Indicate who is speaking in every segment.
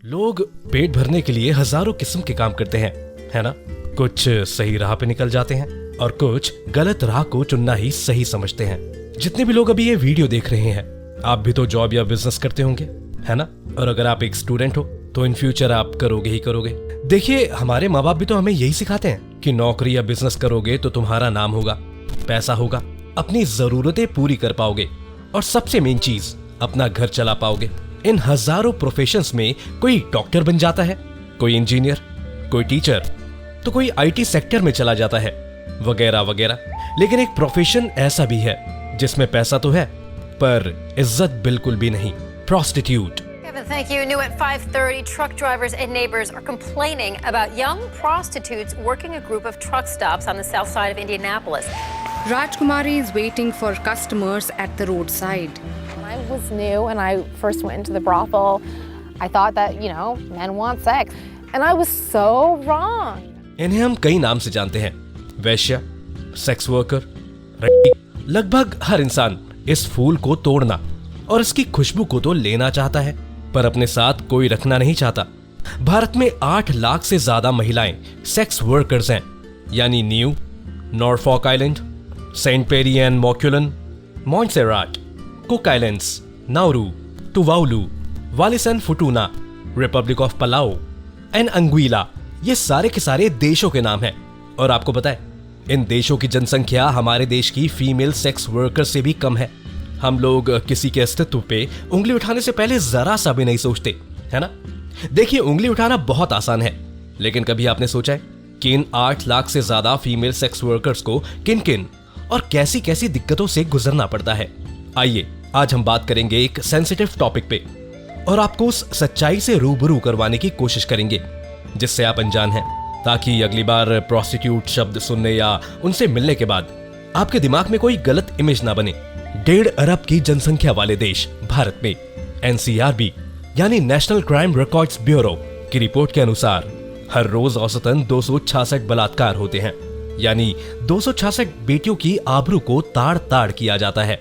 Speaker 1: लोग पेट भरने के लिए हजारों किस्म के काम करते हैं, है ना। कुछ सही राह पे निकल जाते हैं और कुछ गलत राह को चुनना ही सही समझते हैं। जितने भी लोग अभी ये वीडियो देख रहे हैं, आप भी तो जॉब या बिजनेस करते होंगे, है ना। और अगर आप एक स्टूडेंट हो तो इन फ्यूचर आप करोगे ही करोगे। देखिए, हमारे माँ बाप भी तो हमें यही सिखाते हैं कि नौकरी या बिजनेस करोगे तो तुम्हारा नाम होगा, पैसा होगा, अपनी जरूरतें पूरी कर पाओगे और सबसे मेन चीज, अपना घर चला पाओगे। इन हजारों प्रोफेशंस में कोई डॉक्टर बन जाता है, कोई इंजीनियर, कोई टीचर, तो कोई आईटी सेक्टर में चला जाता है, वगैरह वगैरह। लेकिन एक प्रोफेशन ऐसा भी है जिसमें पैसा तो है पर इज्जत बिल्कुल भी नहीं, prostitute.
Speaker 2: Kevin, thank you. New at 5:30, truck drivers and neighbors are complaining about young prostitutes working a group of truck stops on the south side of Indianapolis.
Speaker 3: Rajkumari is waiting for customers at the roadside.
Speaker 4: When I was new and I first went into the brothel, I thought that, men want sex. And I was so wrong.
Speaker 1: इन्हें हम कई नाम से जानते हैं, वैश्या, sex worker, रट्टी। लगभग हर इंसान इस फूल को तोड़ना और इसकी खुशबू को तो लेना चाहता है, पर अपने साथ कोई रखना नहीं चाहता। भारत में 8 लाख से ज्यादा महिलाएं सेक्स वर्कर्स हैं, यानी Niue, Norfolk Island, Saint Pierre and Miquelon, Montserrat, Cook Islands, Nauru, Tuvalu, Wallis and Futuna, Republic of Palau and Anguilla, ये सारे के सारे देशों के नाम हैं। और आपको पता है, इन देशों की जनसंख्या हमारे देश की फीमेल सेक्स वर्कर से भी कम है। हम लोग किसी के अस्तित्व पे उंगली उठाने से पहले जरा सा भी नहीं सोचते, है ना। देखिए, उंगली उठाना बहुत आसान है, लेकिन कभी आपने सोचा है कि इन 8 लाख से ज्यादा फीमेल सेक्स वर्कर्स को किन किन और कैसी कैसी दिक्कतों से गुजरना पड़ता है। आइए, आज हम बात करेंगे एक सेंसिटिव टॉपिक पे और आपको उस सच्चाई से रूबरू करवाने की कोशिश करेंगे जिससे आप अनजान हैं, ताकि अगली बार प्रोस्टिट्यूट शब्द सुनने या उनसे मिलने के बाद आपके दिमाग में कोई गलत इमेज ना बने। 1.5 अरब की जनसंख्या वाले देश भारत में एनसीआरबी यानी नेशनल क्राइम रिकॉर्ड्स ब्यूरो की रिपोर्ट के अनुसार हर रोज औसतन 266 बलात्कार होते हैं, यानी 266 बेटियों की आबरू को ताड़ ताड़ किया जाता है।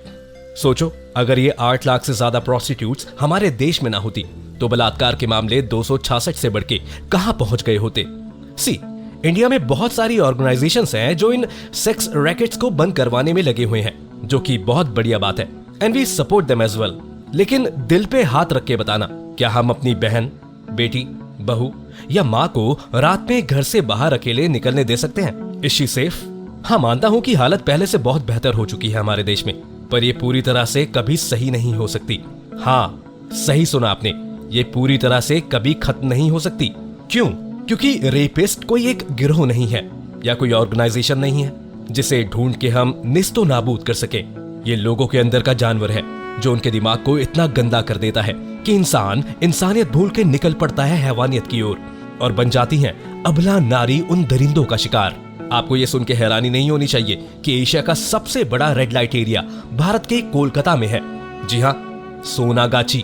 Speaker 1: सोचो, अगर ये 8 लाख से ज्यादा प्रोस्टिट्यूट्स हमारे देश में ना होती तो बलात्कार के मामले 266 से बढ़ के कहां पहुंच गए होते। सी, इंडिया में बहुत सारी ऑर्गेनाइजेशंस हैं जो इन सेक्स रैकेट्स को बंद करवाने में लगे हुए हैं, जो कि बहुत बढ़िया बात है, and we support them as well. लेकिन दिल पे हाथ रख के बताना, क्या हम अपनी बहन, बेटी, बहू या माँ को रात में घर से बाहर अकेले निकलने दे सकते हैं? Is she safe? हाँ, मानता हूँ कि हालत पहले से बहुत बेहतर हो चुकी है हमारे देश में, पर ये पूरी तरह से कभी सही नहीं हो सकती। हाँ, सही सुना आपने, ये पूरी तरह से कभी खत्म नहीं हो सकती। क्यों? क्योंकि रेपिस्ट कोई एक गिरोह नहीं है या कोई ऑर्गेनाइजेशन नहीं है जिसे ढूंढ के हम निस्तो नाबूद कर सके। ये लोगों के अंदर का जानवर है जो उनके दिमाग को इतना गंदा कर देता है कि इंसान इंसानियत भूल के निकल पड़ता है हैवानियत की ओर और बन जाती हैं अबला नारी उन दरिंदों का शिकार। आपको ये सुन के हैरानी नहीं होनी चाहिए कि एशिया का सबसे बड़ा रेड लाइट एरिया भारत के कोलकाता में है। जी हाँ, सोनागाची,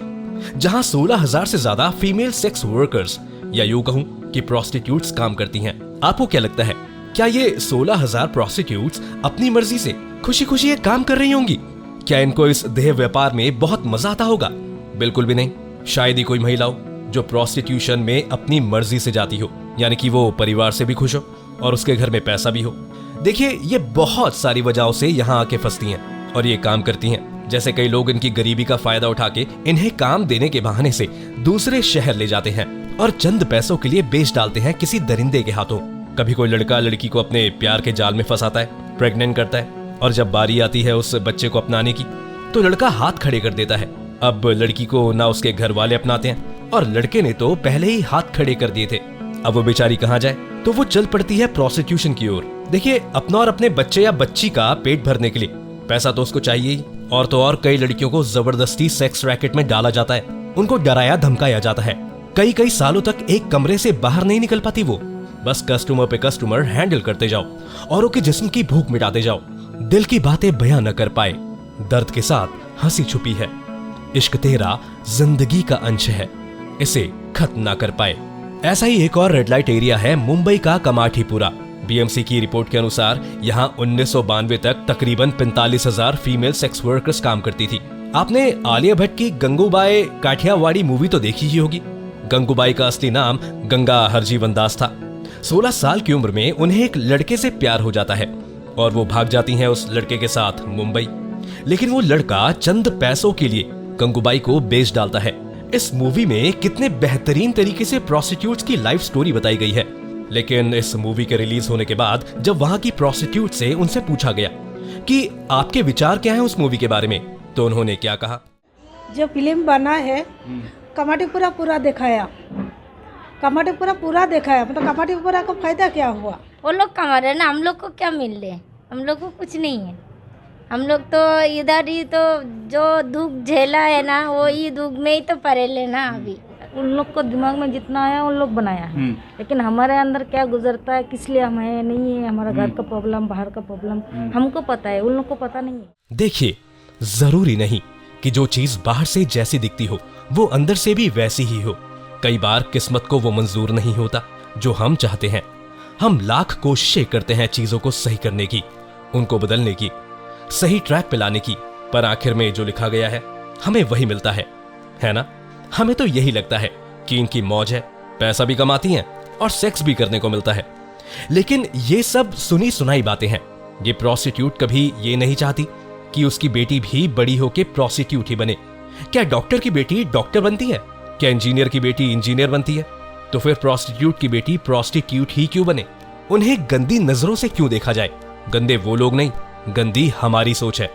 Speaker 1: जहाँ 16,000 से ज्यादा फीमेल सेक्स वर्कर्स या यूं कहूं कि प्रोस्टिट्यूट्स काम करती हैं। आपको क्या लगता है, क्या ये 16,000 प्रोस्टिट्यूट्स अपनी मर्जी से खुशी खुशी ये काम कर रही होंगी? क्या इनको इस देह व्यापार में बहुत मजा आता होगा? बिल्कुल भी नहीं। शायद ही कोई महिला हो जो प्रोस्टिट्यूशन में अपनी मर्जी से जाती हो, यानी कि वो परिवार से भी खुश हो और उसके घर में पैसा भी हो। देखिए, ये बहुत सारी वजहों से यहाँ आके फंसती हैं और ये काम करती हैं। जैसे कई लोग इनकी गरीबी का फायदा उठा के इन्हें काम देने के बहाने से दूसरे शहर ले जाते हैं और चंद पैसों के लिए बेच डालते हैं किसी दरिंदे के हाथों। कभी कोई लड़का लड़की को अपने प्यार के जाल में फंसाता है, प्रेग्नेंट करता है, और जब बारी आती है उस बच्चे को अपनाने की तो लड़का हाथ खड़े कर देता है। अब लड़की को ना उसके घर वाले अपनाते हैं और लड़के ने तो पहले ही हाथ खड़े कर दिए थे। अब वो बेचारी कहाँ जाए, तो वो चल पड़ती है प्रोस्टिट्यूशन की ओर। देखिए, अपना और अपने बच्चे या बच्ची का पेट भरने के लिए पैसा तो उसको चाहिए ही, और तो और कई लड़कियों को जबरदस्ती सेक्स रैकेट में डाला जाता है, उनको डराया धमकाया जाता है। कई सालों तक एक कमरे से बाहर नहीं निकल पाती वो, बस कस्टमर पे कस्टमर हैंडल करते जाओ, औरों के जिस्म की भूख मिटाते जाओ, दिल की बातें बयां न कर पाए, दर्द के साथ हंसी छुपी है। इश्क तेरा जिंदगी का अंश है, इसे खत्म ना कर पाए। ऐसा ही एक और रेड लाइट एरिया है मुंबई का कमाठीपुरा। बीएमसी की रिपोर्ट के अनुसार यहाँ 1992 तक तकरीबन 45,000 फीमेल सेक्स वर्कर्स काम करती थी। आपने आलिया भट्ट की गंगूबाई काठियावाड़ी मूवी तो देखी ही होगी। गंगूबाई का असली नाम गंगा हरजीवन दास था। 16 साल की उम्र में उन्हें एक लड़के से प्यार हो जाता है और वो भाग जाती हैं उस लड़के के साथ मुंबई। लेकिन वो लड़का चंद पैसों के लिए गंगूबाई को बेच डालता है। इस मूवी में कितने बेहतरीन तरीके से प्रोस्टिट्यूट्स की लाइफ स्टोरी बताई गई है। लेकिन इस मूवी के रिलीज होने के बाद जब वहां की प्रोस्टिट्यूट से उनसे पूछा गया कि आपके विचार क्या हैं उस मूवी के बारे में, तो उन्होंने क्या कहा?
Speaker 5: जो फिल्म बना है कमाटीपुरा पूरा दिखाया, कमाटीपुरा पूरा दिखाया, मतलब कमाटीपुरा को फायदा क्या हुआ?
Speaker 6: वो लोग कमा रहे ना, हम लोग को क्या मिल रहे? हम लोग को कुछ नहीं है। हम लोग तो इधर ही तो जो दुख झेला है ना, वो ही दुख में ही तो पड़े लेना। अभी
Speaker 7: उन लोग को दिमाग में जितना आया उन लोग बनाया है, लेकिन हमारे अंदर क्या गुजरता है, किस लिए हम है नहीं है, हमारा घर का प्रॉब्लम, बाहर का प्रॉब्लम हमको पता है, उन लोग को पता नहीं है।
Speaker 1: देखिए, जरूरी नहीं कि जो चीज बाहर से जैसी दिखती हो वो अंदर से भी वैसी ही हो। कई बार किस्मत को वो मंजूर नहीं होता जो हम चाहते हैं। हम लाख कोशिशें करते हैं चीजों को सही करने की, उनको बदलने की, सही ट्रैक पे लाने की, पर आखिर में जो लिखा गया है हमें वही मिलता है ना? हमें तो यही लगता है कि इनकी मौज है, पैसा भी कमाती हैं और सेक्स भी करने को मिलता है। लेकिन ये सब सुनी सुनाई बातें हैं। ये प्रोस्टिट्यूट कभी ये नहीं चाहती कि उसकी बेटी भी बड़ी होके प्रोस्टिट्यूट ही बने। क्या डॉक्टर की बेटी डॉक्टर बनती है? क्या इंजीनियर की बेटी इंजीनियर बनती है? तो फिर प्रोस्टिट्यूट की बेटी प्रोस्टिट्यूट ही क्यों बने? उन्हें गंदी नजरों से क्यों देखा जाए? गंदे वो लोग नहीं, गंदी हमारी सोच है।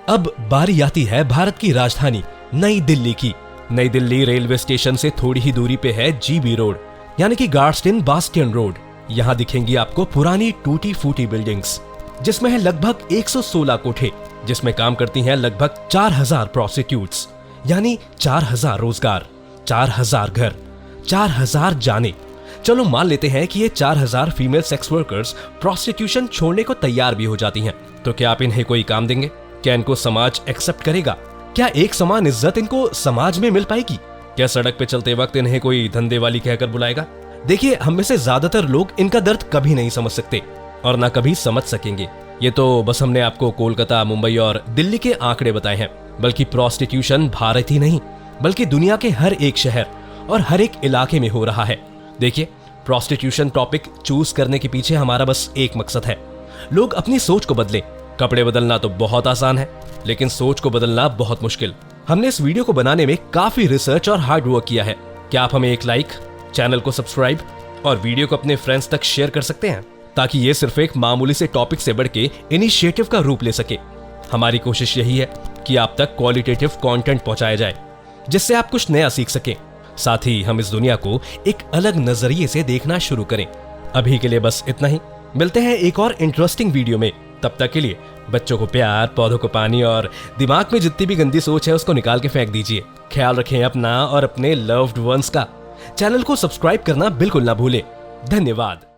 Speaker 1: अब बारी आती है भारत की राजधानी नई दिल्ली की। नई दिल्ली रेलवे स्टेशन से थोड़ी ही दूरी पे है जीबी रोड, यानी कि गार्डस्टन बास्टियन रोड। यहाँ दिखेंगी आपको पुरानी टूटी फूटी बिल्डिंग्स, जिसमें है लगभग 116 कोठे, जिसमें काम करती हैं लगभग 4000 प्रोस्टिट्यूट्स, यानी 4000 रोजगार, 4000 घर, 4000 जाने। चलो मान लेते हैं कि ये 4000 फीमेल सेक्स वर्कर्स प्रोस्टिट्यूशन छोड़ने को तैयार भी हो जाती हैं, तो क्या आप इन्हें कोई काम देंगे? क्या इनको समाज एक्सेप्ट करेगा? क्या एक समान इज्जत इनको समाज में मिल पाएगी? क्या सड़क पे चलते वक्त इन्हें कोई धंधे वाली कहकर बुलाएगा? देखिए, हम में से ज्यादातर लोग इनका दर्द कभी नहीं समझ सकते और ना कभी समझ सकेंगे। ये तो बस हमने आपको कोलकाता, मुंबई और दिल्ली के आंकड़े बताए हैं, बल्कि प्रोस्टिट्यूशन भारत ही नहीं बल्कि दुनिया के हर एक शहर और हर एक इलाके में हो रहा है। देखिए, प्रोस्टिट्यूशन टॉपिक चूज करने के पीछे हमारा बस एक मकसद है, लोग अपनी सोच को बदलें। कपड़े बदलना तो बहुत आसान है, लेकिन सोच को बदलना बहुत मुश्किल। हमने इस वीडियो को बनाने में काफी रिसर्च और हार्ड वर्क किया है। क्या आप हमें एक लाइक, चैनल को सब्सक्राइब और वीडियो को अपने फ्रेंड्स तक शेयर कर सकते हैं, ताकि ये सिर्फ एक मामूली से टॉपिक से बढ़ के इनिशिएटिव का रूप ले सके। हमारी कोशिश यही है कि आप तक क्वालिटेटिव कंटेंट पहुंचाया जाए, जिससे आप कुछ नया सीख सकें। साथ ही हम इस दुनिया को एक अलग नजरिए से देखना शुरू करें। अभी के लिए बस इतना ही, मिलते हैं एक और इंटरेस्टिंग वीडियो में। तब तक के लिए बच्चों को प्यार, पौधों को पानी और दिमाग में जितनी भी गंदी सोच है उसको निकाल के फेंक दीजिए। ख्याल रखें अपना और अपने लव्ड वंस का। चैनल को सब्सक्राइब करना बिल्कुल ना भूलें। धन्यवाद।